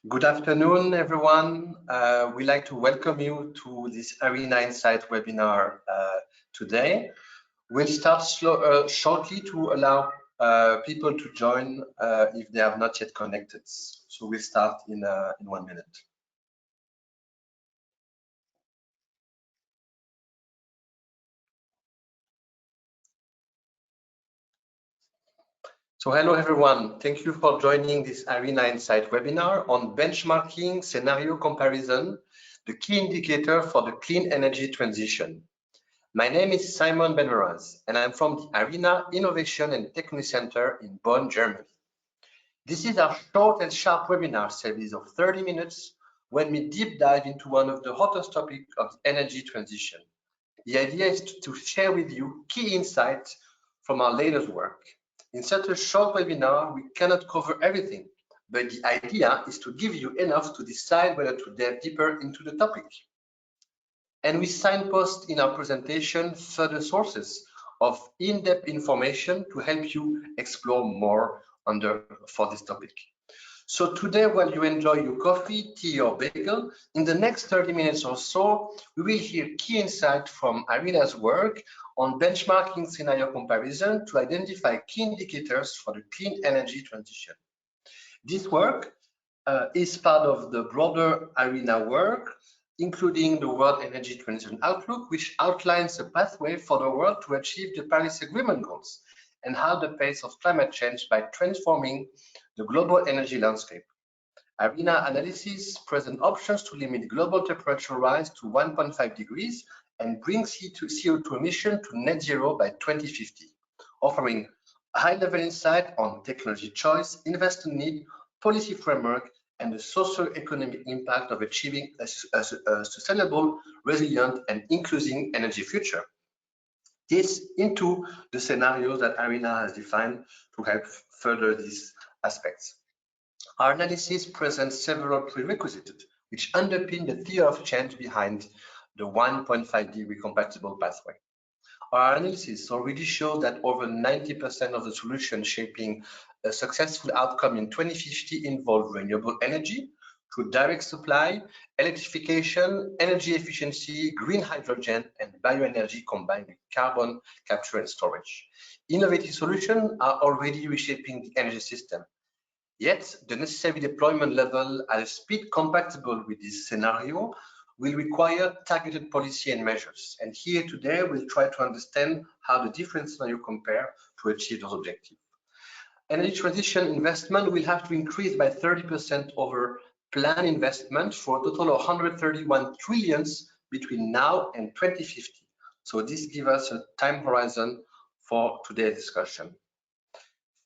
Good afternoon, everyone. We'd like to welcome you to this IRENA Insights webinar today. We'll start shortly to allow people to join if they have not yet connected. So we'll start in 1 minute. So hello, everyone. Thank you for joining this IRENA Insights webinar on benchmarking scenario comparison, the key indicator for the clean energy transition. My name is Simon Benmeraz, and I'm from the IRENA Innovation and Technology Center in Bonn, Germany. This is our short and sharp webinar series of 30 minutes when we deep dive into one of the hottest topics of the energy transition. The idea is to share with you key insights from our latest work. In such a short webinar, we cannot cover everything, but the idea is to give you enough to decide whether to delve deeper into the topic. And we signpost in our presentation further sources of in-depth information to help you explore more for this topic. So today, while you enjoy your coffee, tea, or bagel, in the next 30 minutes or so, we will hear key insights from IRENA's work on benchmarking scenario comparison to identify key indicators for the clean energy transition. This work is part of the broader IRENA work, including the World Energy Transition Outlook, which outlines a pathway for the world to achieve the Paris Agreement goals and how the pace of climate change by transforming the global energy landscape. IRENA analysis present options to limit global temperature rise to 1.5 degrees and bring CO2 emission to net zero by 2050, offering high-level insight on technology choice, investor need, policy framework, and the socio-economic impact of achieving a sustainable, resilient, and inclusive energy future. This into the scenarios that IRENA has defined to help further these aspects. Our analysis presents several prerequisites which underpin the theory of change behind the 1.5 degree compatible pathway. Our analysis already shows that over 90% of the solutions shaping a successful outcome in 2050 involve renewable energy through direct supply, electrification, energy efficiency, green hydrogen, and bioenergy combined with carbon capture and storage. Innovative solutions are already reshaping the energy system. Yet, the necessary deployment level at a speed compatible with this scenario will require targeted policy and measures. And here today, we'll try to understand how the different scenarios compare to achieve those objectives. Energy transition investment will have to increase by 30% over planned investment for a total of 131 trillions between now and 2050. So this gives us a time horizon for today's discussion.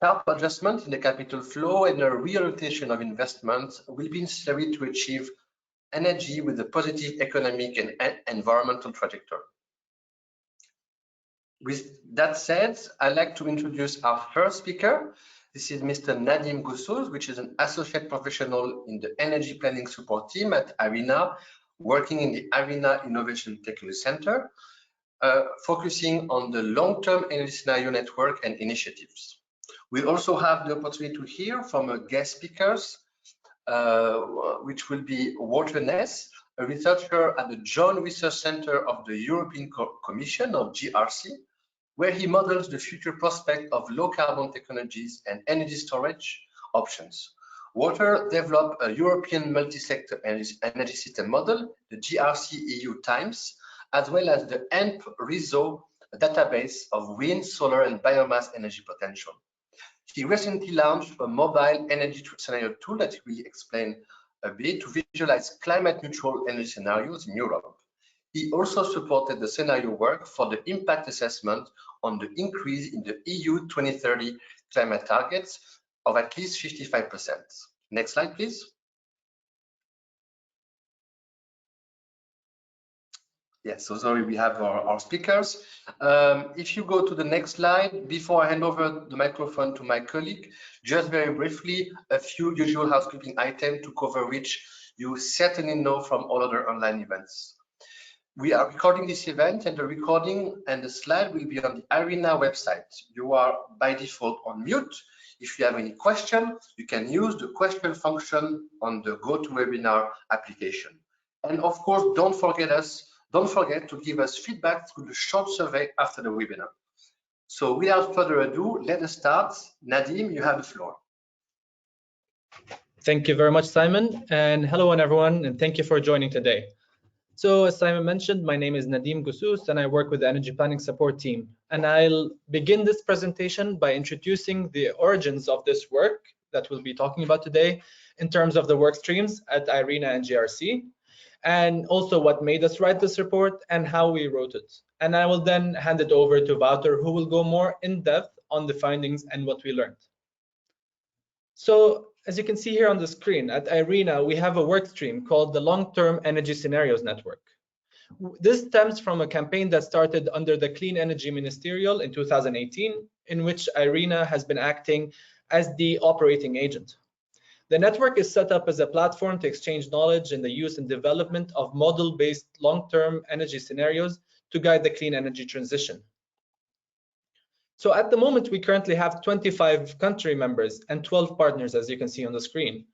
Sharp adjustment in the capital flow and a reorientation of investments will be necessary to achieve energy with a positive economic and environmental trajectory. With that said, I'd like to introduce our first speaker. This is Mr. Nadim Goussouz, which is an associate professional in the energy planning support team at IRENA, working in the IRENA Innovation Technology Center, focusing on the long-term energy scenario network and initiatives. We also have the opportunity to hear from guest speakers, which will be Walter Ness, a researcher at the Joint Research Center of the European Commission, or GRC, where he models the future prospect of low carbon technologies and energy storage options. Walter developed a European multi-sector energy system model, the GRC EU Times, as well as the ENP RISO database of wind, solar, and biomass energy potential. He recently launched a mobile energy scenario tool that he will explain a bit to visualize climate neutral energy scenarios in Europe. He also supported the scenario work for the impact assessment on the increase in the EU 2030 climate targets of at least 55%. Next slide, please. Yes, so sorry, we have our speakers. If you go to the next slide, before I hand over the microphone to my colleague, just very briefly, a few usual housekeeping items to cover which you certainly know from all other online events. We are recording this event, and the recording and the slide will be on the IRENA website. You are by default on mute. If you have any question, you can use the question function on the GoToWebinar application. And of course, don't forget to give us feedback through the short survey after the webinar. So without further ado, let us start. Nadim, you have the floor. Thank you very much, Simon, and hello everyone, and thank you for joining today. So as Simon mentioned, my name is Nadim Goussous, and I work with the Energy Planning Support Team. And I'll begin this presentation by introducing the origins of this work that we'll be talking about today in terms of the work streams at IRENA and GRC, and also what made us write this report and how we wrote it. And I will then hand it over to Wouter, who will go more in depth on the findings and what we learned. So as you can see here on the screen, at IRENA, we have a work stream called the Long-Term Energy Scenarios Network. This stems from a campaign that started under the Clean Energy Ministerial in 2018, in which IRENA has been acting as the operating agent. The network is set up as a platform to exchange knowledge in the use and development of model-based long-term energy scenarios to guide the clean energy transition. So at the moment, we currently have 25 country members and 12 partners, as you can see on the screen.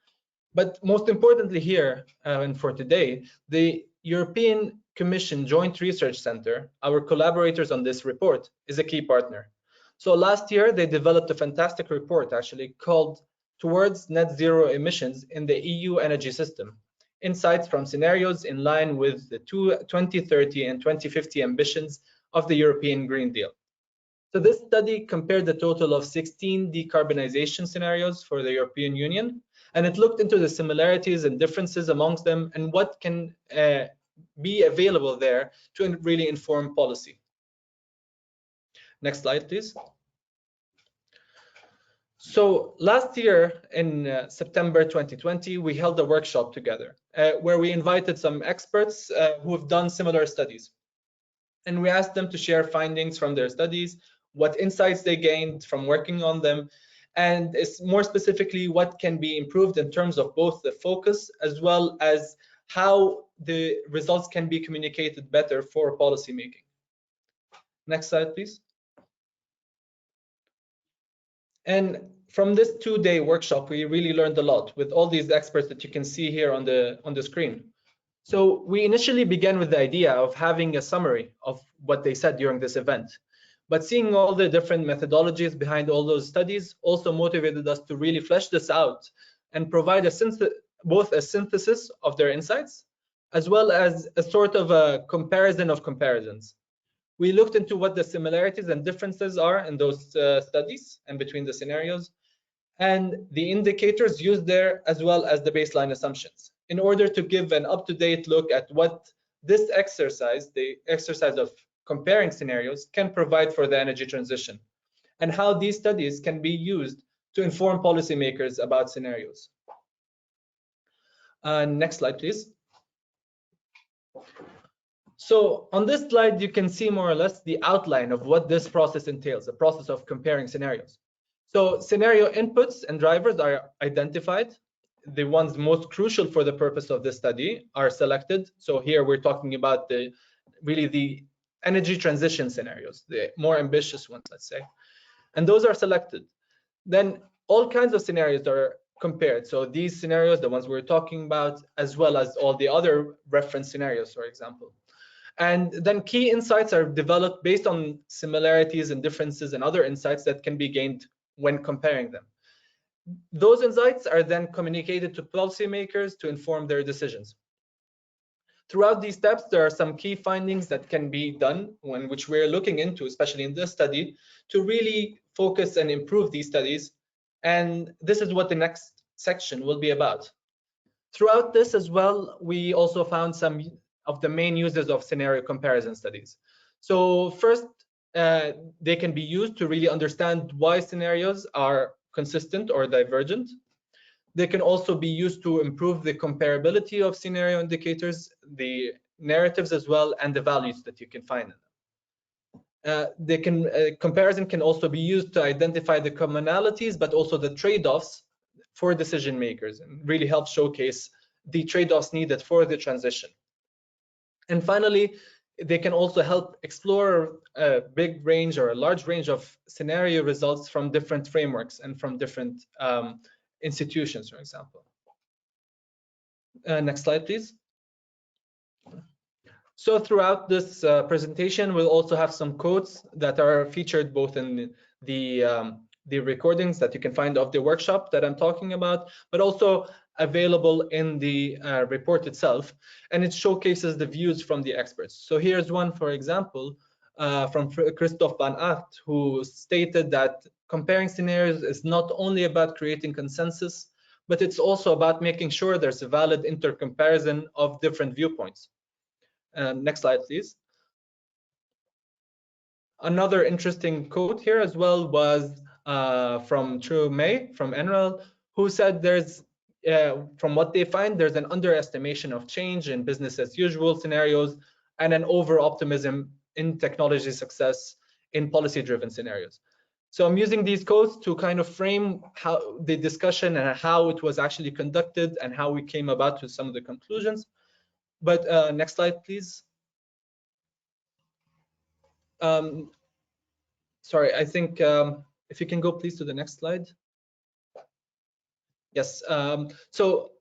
But most importantly here, and for today, the European Commission Joint Research Center, our collaborators on this report, is a key partner. So last year, they developed a fantastic report actually called Towards Net Zero Emissions in the EU Energy System, Insights from Scenarios in Line with the 2030 and 2050 ambitions of the European Green Deal. So this study compared the total of 16 decarbonization scenarios for the European Union, and it looked into the similarities and differences amongst them and what can be available there to really inform policy. Next slide, please. So last year in September 2020, we held a workshop together where we invited some experts who have done similar studies. And we asked them to share findings from their studies, what insights they gained from working on them, and more specifically, what can be improved in terms of both the focus as well as how the results can be communicated better for policymaking. Next slide, please. And from this two-day workshop, we really learned a lot with all these experts that you can see here on the screen. So we initially began with the idea of having a summary of what they said during this event. But seeing all the different methodologies behind all those studies also motivated us to really flesh this out and provide both a synthesis of their insights, as well as a sort of a comparison of comparisons. We looked into what the similarities and differences are in those studies and between the scenarios, and the indicators used there, as well as the baseline assumptions, in order to give an up-to-date look at what this exercise, the exercise of comparing scenarios, can provide for the energy transition, and how these studies can be used to inform policymakers about scenarios. Next slide, please. So on this slide, you can see more or less the outline of what this process entails, the process of comparing scenarios. So scenario inputs and drivers are identified. The ones most crucial for the purpose of this study are selected. So here we're talking about really the energy transition scenarios, the more ambitious ones, let's say. And those are selected. Then all kinds of scenarios are compared. So these scenarios, the ones we're talking about, as well as all the other reference scenarios, for example. And then key insights are developed based on similarities and differences and other insights that can be gained when comparing them. Those insights are then communicated to policymakers to inform their decisions. Throughout these steps, there are some key findings that can be done, which we're looking into, especially in this study, to really focus and improve these studies. And this is what the next section will be about. Throughout this as well, we also found some of the main uses of scenario comparison studies. So first, they can be used to really understand why scenarios are consistent or divergent. They can also be used to improve the comparability of scenario indicators, the narratives as well, and the values that you can find in them. Comparison can also be used to identify the commonalities, but also the trade-offs for decision makers, and really help showcase the trade-offs needed for the transition. And finally, they can also help explore a big range or a large range of scenario results from different frameworks and from different institutions, for example. Next slide, please. So throughout this presentation, we'll also have some quotes that are featured both in the recordings that you can find of the workshop that I'm talking about, but also available in the report itself, and it showcases the views from the experts. So here's one, for example, from Christoph van Acht, who stated that comparing scenarios is not only about creating consensus, but it's also about making sure there's a valid intercomparison of different viewpoints. Next slide, please. Another interesting quote here as well was from True May from NREL, who said there's, from what they find, there's an underestimation of change in business as usual scenarios and an over-optimism in technology success in policy-driven scenarios. So I'm using these quotes to kind of frame how the discussion and how it was actually conducted and how we came about to some of the conclusions. But next slide, please. Sorry, I think if you can go please to the next slide. Yes, so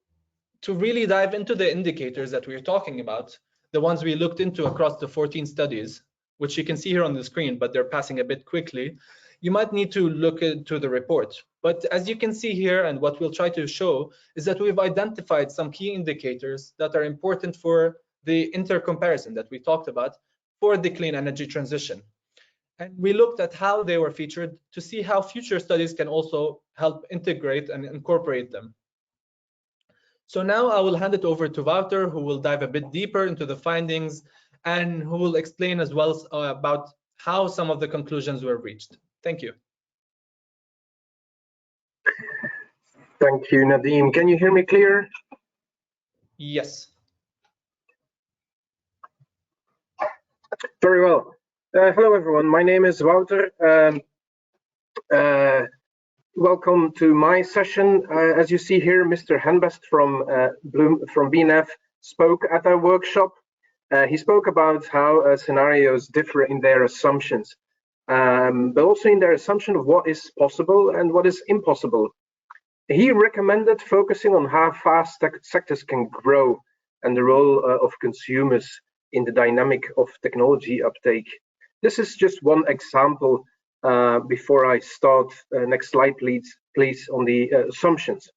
to really dive into the indicators that we're talking about, the ones we looked into across the 14 studies, which you can see here on the screen, but they're passing a bit quickly, you might need to look into the report. But as you can see here, and what we'll try to show, is that we've identified some key indicators that are important for the intercomparison that we talked about for the clean energy transition. And we looked at how they were featured to see how future studies can also help integrate and incorporate them. So now I will hand it over to Wouter, who will dive a bit deeper into the findings and who will explain as well about how some of the conclusions were reached. Thank you. Thank you, Nadim. Can you hear me clear? Yes. Very well. Hello, everyone. My name is Wouter. Welcome to my session. As you see here, Mr. Henbest from BNF spoke at our workshop. He spoke about how scenarios differ in their assumptions, but also in their assumption of what is possible and what is impossible. He recommended focusing on how fast sectors can grow and the role of consumers in the dynamic of technology uptake. This is just one example before I start. Next slide, please, on the assumptions.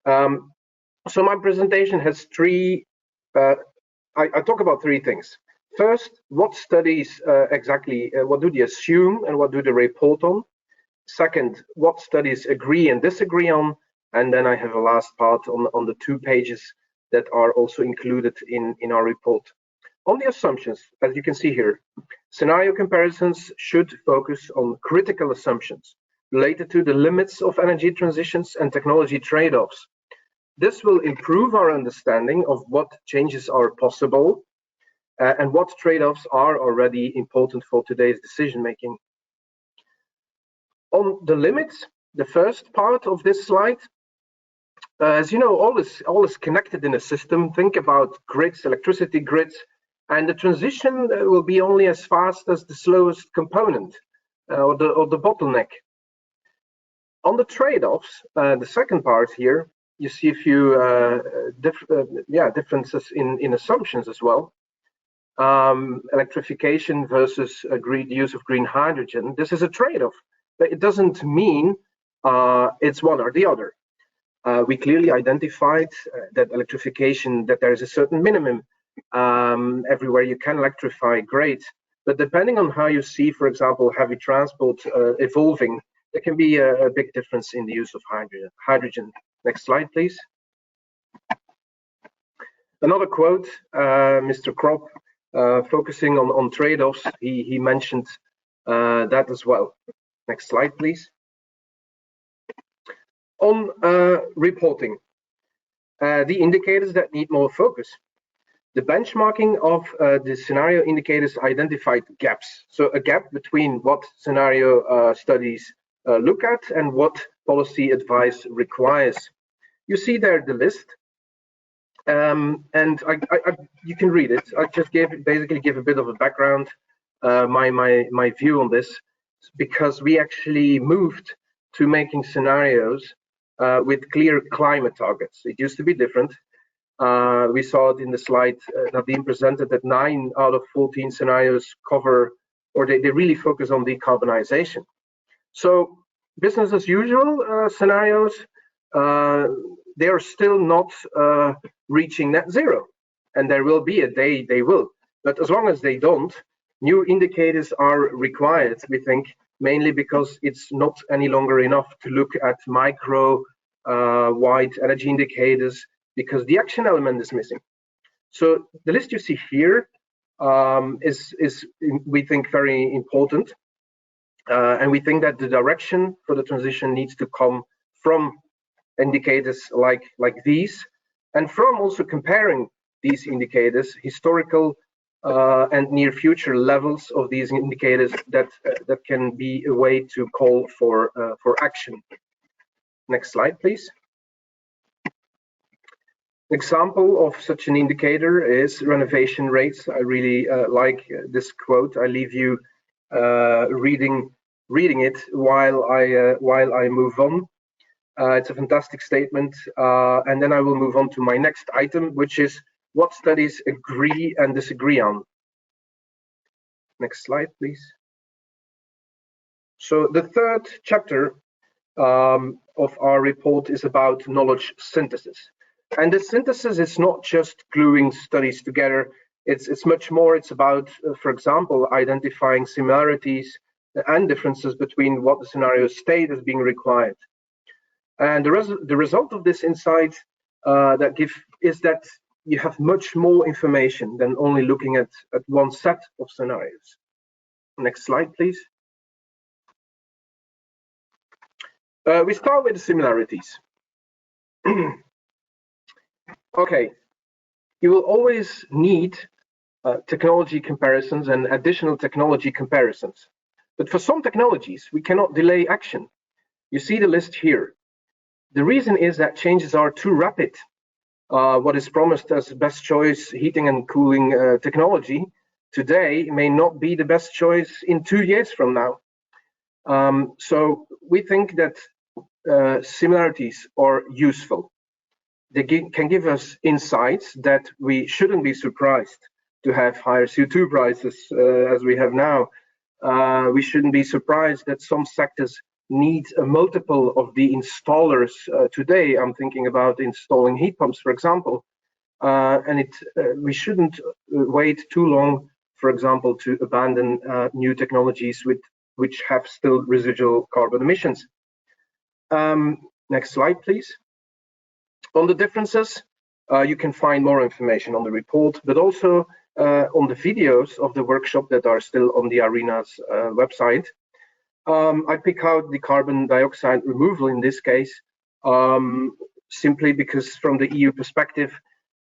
So my presentation has three, I talk about three things. First, what studies exactly, what do they assume and what do they report on? Second, what studies agree and disagree on? And then I have a last part on the 2 pages that are also included in our report. On the assumptions, as you can see here, scenario comparisons should focus on critical assumptions related to the limits of energy transitions and technology trade-offs. This will improve our understanding of what changes are possible and what trade-offs are already important for today's decision-making. On the limits, the first part of this slide, as you know, all is connected in a system. Think about grids, electricity grids, and the transition will be only as fast as the slowest component or the bottleneck. On the trade-offs, the second part here, you see a few differences in assumptions as well. Electrification versus use of green hydrogen. This is a trade-off, but it doesn't mean it's one or the other. We clearly identified that electrification, that there is a certain minimum. Everywhere you can electrify, great. But depending on how you see, for example, heavy transport evolving, there can be a big difference in the use of hydrogen. Next slide, please. Another quote, Mr. Kropp, focusing on trade-offs, he mentioned that as well. Next slide, please. On reporting, the indicators that need more focus. The benchmarking of the scenario indicators identified gaps. So a gap between what scenario studies look at and what policy advice requires. You see there the list. And you can read it. I just basically give a bit of a background, my view on this, because we actually moved to making scenarios with clear climate targets. It used to be different. We saw it in the slide Nadim presented that 9 out of 14 scenarios cover, or they really focus on decarbonization. So business as usual scenarios, they are still not reaching net zero, and there will be a day they will. But as long as they don't, new indicators are required, we think, mainly because it's not any longer enough to look at micro wide energy indicators, because the action element is missing. So the list you see here is we think very important, and we think that the direction for the transition needs to come from indicators like these, and from also comparing these indicators, historical and near future levels of these indicators that can be a way to call for action. Next slide, please. Example of such an indicator is renovation rates. I really like this quote. I leave you reading it while I move on. It's a fantastic statement, and then I will move on to my next item, which is what studies agree and disagree on. Next slide, please. So the third chapter of our report is about knowledge synthesis. And the synthesis is not just gluing studies together. It's much more. It's about, for example, identifying similarities and differences between what the scenarios state as being required. And the result of this insight is that you have much more information than only looking at one set of scenarios. Next slide, please. We start with the similarities. Okay, you will always need technology comparisons and additional technology comparisons. But for some technologies, we cannot delay action. You see the list here. The reason is that changes are too rapid. What is promised as best choice heating and cooling technology today may not be the best choice in 2 years from now. So we think that similarities are useful. They can give us insights that we shouldn't be surprised to have higher CO2 prices as we have now. We shouldn't be surprised that some sectors need a multiple of the installers today. I'm thinking about installing heat pumps, for example. And we shouldn't wait too long, for example, to abandon new technologies which have still residual carbon emissions. Next slide, please. On the differences, you can find more information on the report, but also on the videos of the workshop that are still on the IRENA's website. I pick out the carbon dioxide removal in this case, simply because from the EU perspective,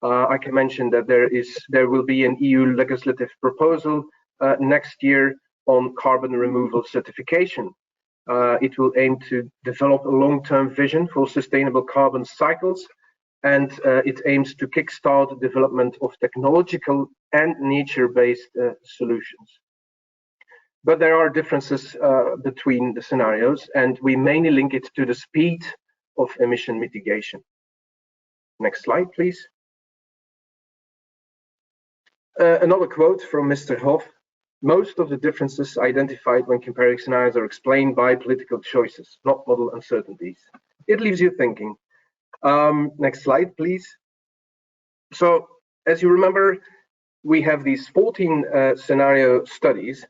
I can mention that there will be an EU legislative proposal next year on carbon removal certification. It will aim to develop a long-term vision for sustainable carbon cycles, and it aims to kickstart the development of technological and nature-based solutions. But there are differences between the scenarios, and we mainly link it to the speed of emission mitigation. Next slide, please. Another quote from Mr. Hoff. Most of the differences identified when comparing scenarios are explained by political choices, not model uncertainties. It leaves you thinking. Next slide, please. So, as you remember, we have these 14 scenario studies,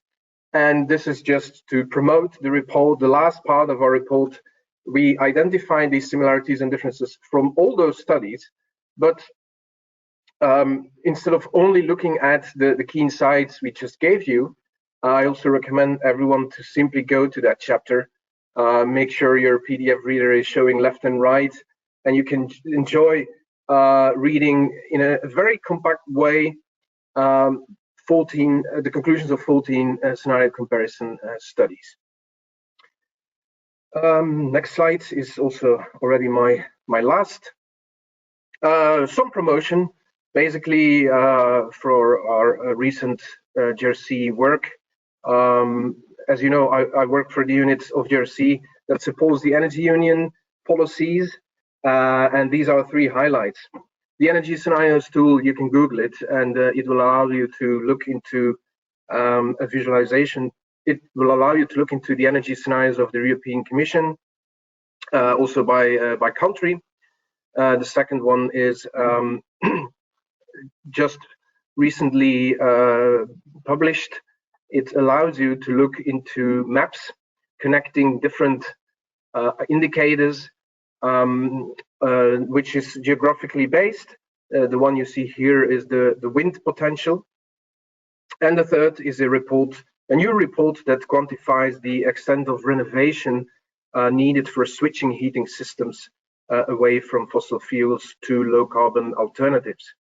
and this is just to promote the report. The last part of our report, we identify these similarities and differences from all those studies, but instead of only looking at the key insights we just gave you, I also recommend everyone to simply go to that chapter, make sure your PDF reader is showing left and right, and you can enjoy reading in a very compact way the conclusions of 14 scenario comparison studies. Next slide is also already my last. Some promotion, basically, for our recent GRC work. As you know, I work for the unit of GRC that supports the energy union policies, and these are 3 highlights. The energy scenarios tool, you can Google it, and it will allow you to look into a visualization. It will allow you to look into the energy scenarios of the European Commission, also by country. The second one is just recently published. It allows you to look into maps connecting different indicators, which is geographically based. The one you see here is the wind potential. And the third is a new report that quantifies the extent of renovation needed for switching heating systems away from fossil fuels to low carbon alternatives.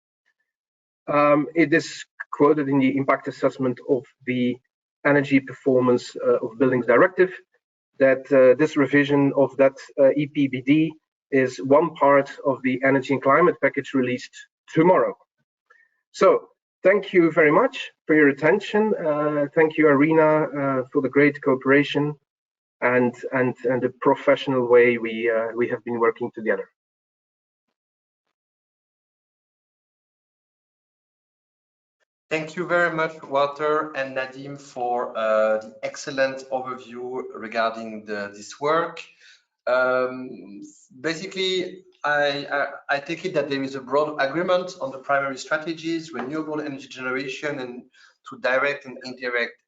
It is quoted in the impact assessment of the Energy Performance of Buildings Directive that this revision of that EPBD is one part of the energy and climate package released tomorrow. So thank you very much for your attention. Thank you, IRENA, for the great cooperation and the professional way we have been working together. Thank you very much, Walter and Nadim, for the excellent overview regarding this work. Basically, I take it that there is a broad agreement on the primary strategies, renewable energy generation, and to direct and indirect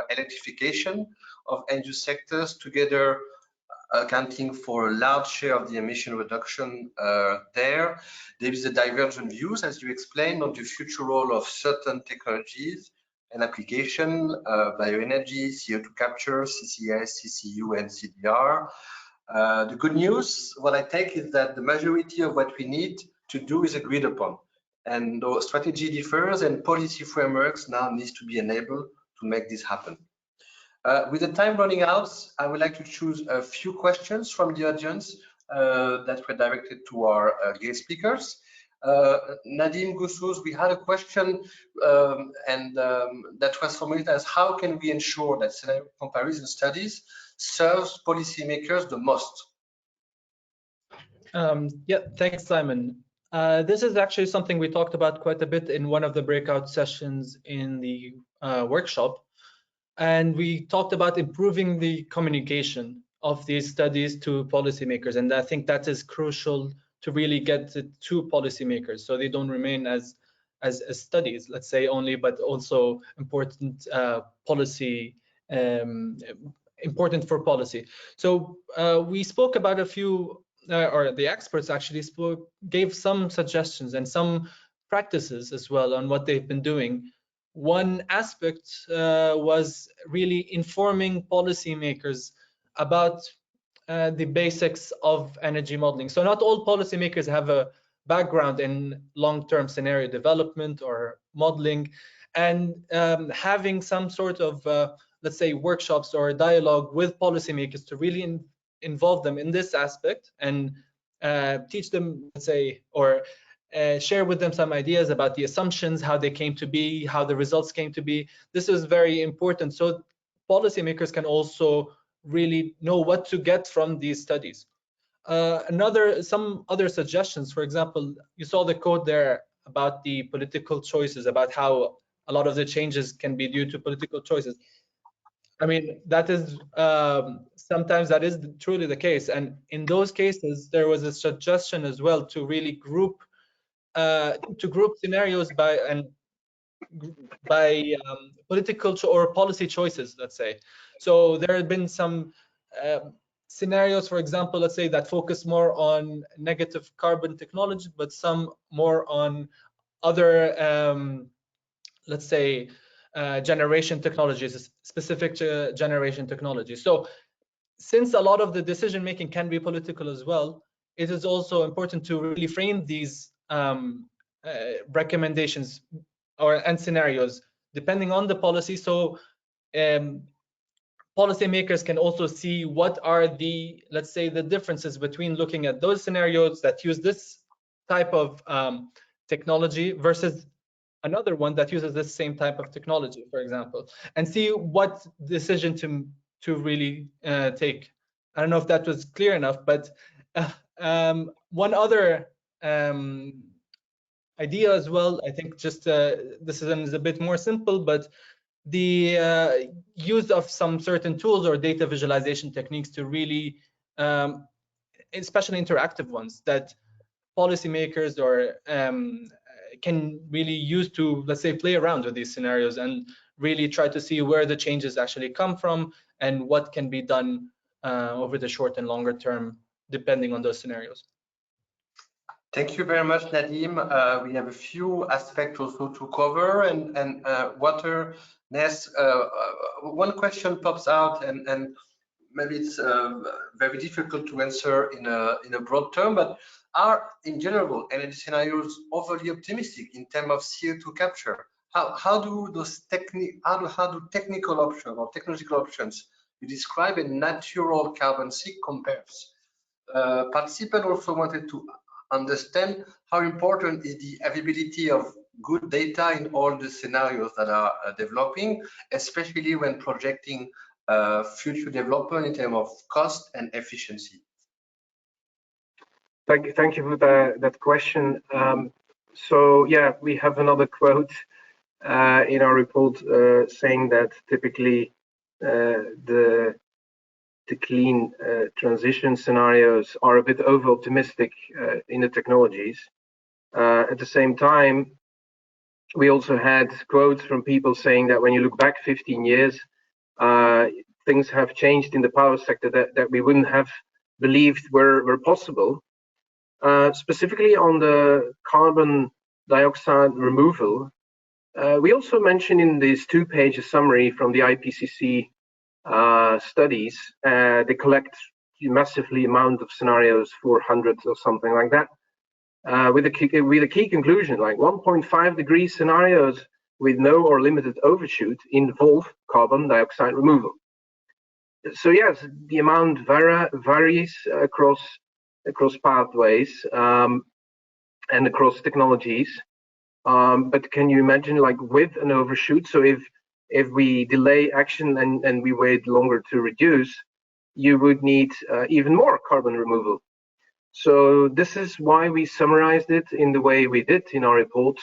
electrification of end-use sectors, together accounting for a large share of the emission reduction there. There is a divergent views, as you explained, on the future role of certain technologies and application, bioenergy, CO2 capture, CCS, CCU, and CDR. The good news, what I take, is that the majority of what we need to do is agreed upon. And the strategy differs, and policy frameworks now needs to be enabled to make this happen. With the time running out, I would like to choose a few questions from the audience that were directed to our guest speakers. Nadim Goussous, we had a question that was formulated as: how can we ensure that scenario comparison studies serves policymakers the most? Yeah, thanks, Simon. This is actually something we talked about quite a bit in one of the breakout sessions in the workshop. And we talked about improving the communication of these studies to policymakers. And I think that is crucial to really get it to policymakers, so they don't remain as studies, let's say, only, but also important policy, important for policy. So we spoke about a few, or the experts actually gave some suggestions and some practices as well on what they've been doing. One aspect was really informing policymakers about the basics of energy modeling. So not all policymakers have a background in long-term scenario development or modeling, and having some sort of, let's say, workshops or dialogue with policymakers to really involve them in this aspect and teach them, let's say, or share with them some ideas about the assumptions, how they came to be, how the results came to be. This is very important, so policymakers can also really know what to get from these studies. Some other suggestions, for example, you saw the code there about the political choices, about how a lot of the changes can be due to political choices. I mean, that is sometimes that is truly the case, and in those cases there was a suggestion as well to really group scenarios by political or policy choices, let's say. So there have been some scenarios, for example, let's say, that focus more on negative carbon technology, but some more on other, let's say, generation technologies, specific generation technologies. So since a lot of the decision making can be political as well, it is also important to really frame these recommendations and scenarios depending on the policy, so policymakers can also see what are the, let's say, the differences between looking at those scenarios that use this type of technology versus another one that uses this same type of technology, for example, and see what decision to really take. I don't know if that was clear enough, but one other idea as well, I think just this is a bit more simple, but the use of some certain tools or data visualization techniques to really, especially interactive ones, that policymakers or can really use to, let's say, play around with these scenarios and really try to see where the changes actually come from and what can be done over the short and longer term, depending on those scenarios. Thank you very much, Nadim. We have a few aspects also to cover, and waterness. One question pops out, and maybe it's very difficult to answer in a broad term, but are in general energy scenarios overly optimistic in terms of CO2 capture? How do those technical options or technological options you describe a natural carbon sink compares? Participant also wanted to understand how important is the availability of good data in all the scenarios that are developing, especially when projecting future development in terms of cost and efficiency. Thank you for that question. So yeah, we have another quote in our report saying that typically the clean transition scenarios are a bit over optimistic in the technologies. At the same time, we also had quotes from people saying that when you look back 15 years, things have changed in the power sector that we wouldn't have believed were possible. Specifically on the carbon dioxide removal, we also mentioned in this 2-page summary from the IPCC studies, they collect massively amount of scenarios, 400 or something like that, with a key conclusion like 1.5 degree scenarios with no or limited overshoot involve carbon dioxide removal. So yes, the amount varies across pathways and across technologies, but can you imagine, like, with an overshoot, so if we delay action and we wait longer to reduce, you would need even more carbon removal. So this is why we summarized it in the way we did in our report.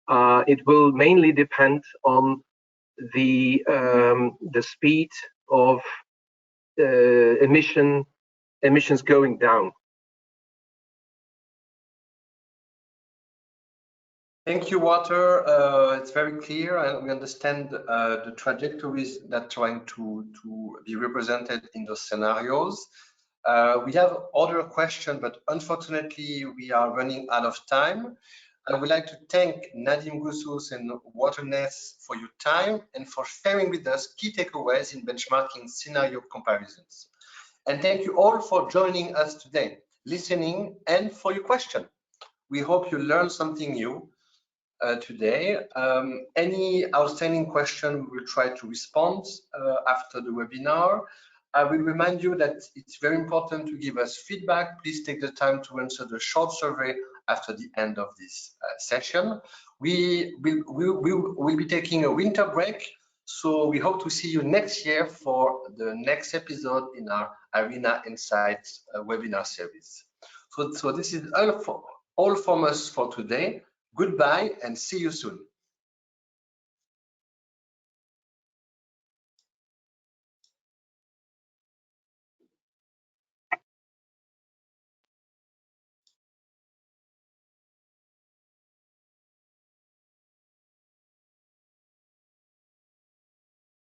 It will mainly depend on the speed of emissions going down. Thank you, Walter. It's very clear, and we understand the trajectories that are trying to be represented in those scenarios. We have other questions, but unfortunately, we are running out of time. I would like to thank Nadim Goussous and waterness for your time and for sharing with us key takeaways in benchmarking scenario comparisons. And thank you all for joining us today, listening, and for your question. We hope you learned something new today. Any outstanding question, we will try to respond after the webinar. I will remind you that it's very important to give us feedback. Please take the time to answer the short survey after the end of this session. We will be taking a winter break, so we hope to see you next year for the next episode in our IRENA Insights webinar series. So this is all from us for today. Goodbye and see you soon.